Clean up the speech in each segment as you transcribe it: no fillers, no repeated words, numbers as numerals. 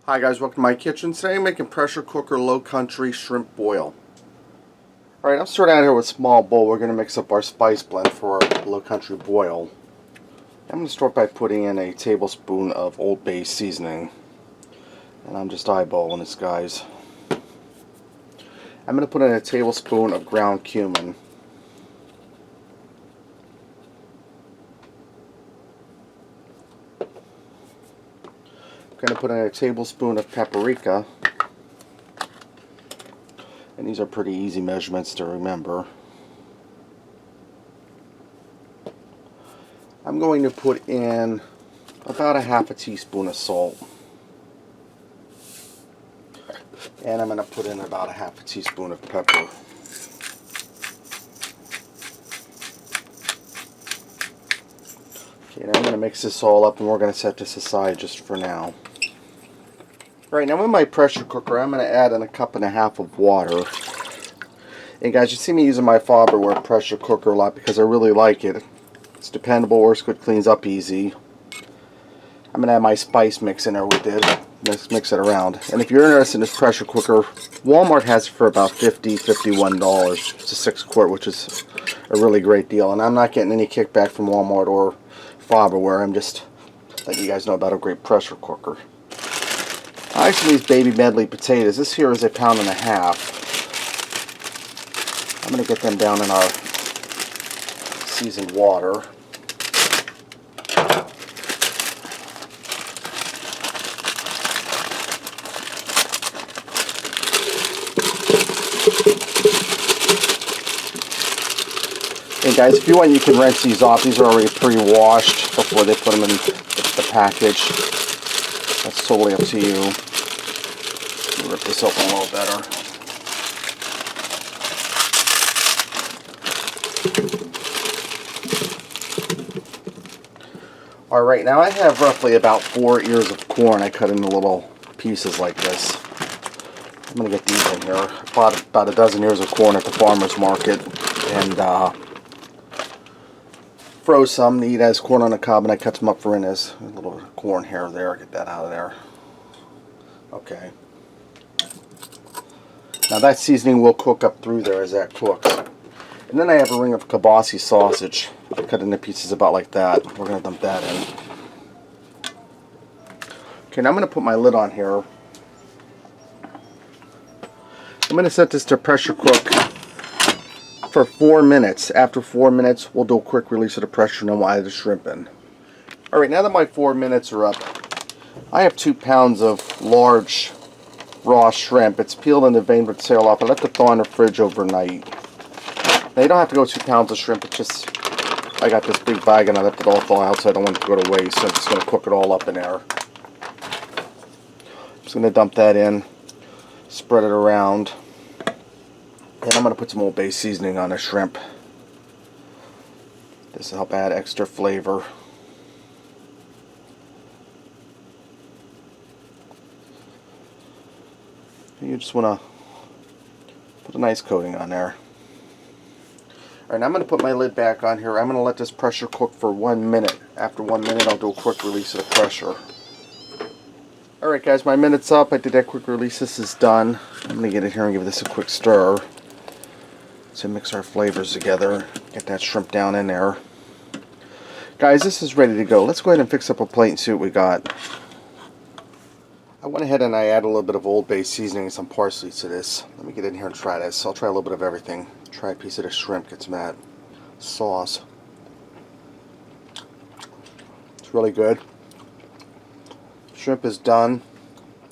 Hi guys, welcome to my kitchen. Today I'm making pressure cooker low country shrimp boil. Alright, I'm starting out here with a small bowl. We're going to mix up our spice blend for our low country boil. I'm going to start by putting in a tablespoon of Old Bay seasoning. And I'm just eyeballing this, guys. I'm going to put in a tablespoon of ground cumin. I'm going to put in a tablespoon of paprika. And these are pretty easy measurements to remember. I'm going to put in about a half a teaspoon of salt. And I'm going to put in about a half a teaspoon of pepper. Okay, now I'm going to mix this all up and we're going to set this aside just for now. Right, now in my pressure cooker, I'm going to add in a cup and a half of water. And guys, you see me using my Farberware pressure cooker a lot because I really like it. It's dependable, works good, cleans up easy. I'm going to add my spice mix in there we did. Let's mix it around. And if you're interested in this pressure cooker, Walmart has it for about $50, $51. It's a 6-quart, which is a really great deal. And I'm not getting any kickback from Walmart or Farberware. I'm just letting you guys know about a great pressure cooker. I actually use baby medley potatoes. This here is 1.5 pounds. I'm going to get them down in our seasoned water. And guys, if you want, you can rinse these off. These are already pre-washed before they put them in the package. That's totally up to you. Let me rip this open a little better. Alright, now I have roughly about 4 ears of corn I cut into little pieces like this. I'm going to get these in here. I bought about a dozen ears of corn at the farmer's market and froze some to eat as corn on the cob, and I cut them up for innes. A little bit of corn hair there, get that out of there. Okay. Now that seasoning will cook up through there as that cooks. And then I have a ring of kielbasa sausage. I cut into pieces about like that. We're going to dump that in. Okay, now I'm going to put my lid on here. I'm going to set this to pressure cook for 4 minutes. After 4 minutes, we'll do a quick release of the pressure and then we'll add the shrimp in. Alright, now that my 4 minutes are up, I have 2 pounds of large raw shrimp. It's peeled and the vein would sail off. I left it thaw in the fridge overnight. Now you don't have to go 2 pounds of shrimp. It's just, I got this big bag and I left it all thaw out so I don't want it to go to waste. So I'm just going to cook it all up in there. Just going to dump that in, spread it around. And I'm going to put some Old Bay seasoning on the shrimp. This will help add extra flavor. You just want to put a nice coating on there. Alright, now I'm going to put my lid back on here. I'm going to let this pressure cook for 1 minute. After 1 minute, I'll do a quick release of the pressure. Alright guys, my minute's up. I did that quick release. This is done. I'm going to get in here and give this a quick stir. So mix our flavors together. Get that shrimp down in there. Guys, this is ready to go. Let's go ahead and fix up a plate and see what we got. I went ahead and I added a little bit of Old Bay seasoning and some parsley to this. Let me get in here and try this. I'll try a little bit of everything. Try a piece of the shrimp, get some of that sauce. It's really good. Shrimp is done.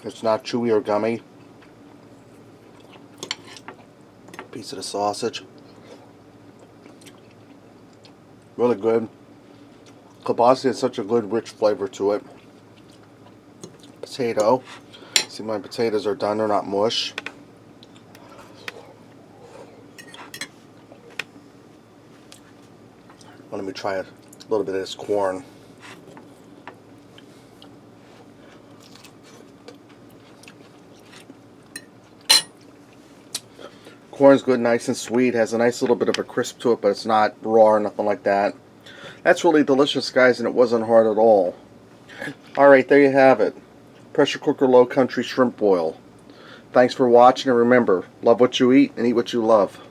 It's not chewy or gummy. Piece of the sausage. Really good. Kielbasa has such a good rich flavor to it. Potato. See, my potatoes are done, they're not mush. Let me try a little bit of this corn. Corn's good, nice and sweet. Has a nice little bit of a crisp to it, but it's not raw or nothing like that. That's really delicious, guys, and it wasn't hard at all. Alright, there you have it. pressure cooker low country shrimp boil. Thanks for watching, and remember, love what you eat and eat what you love.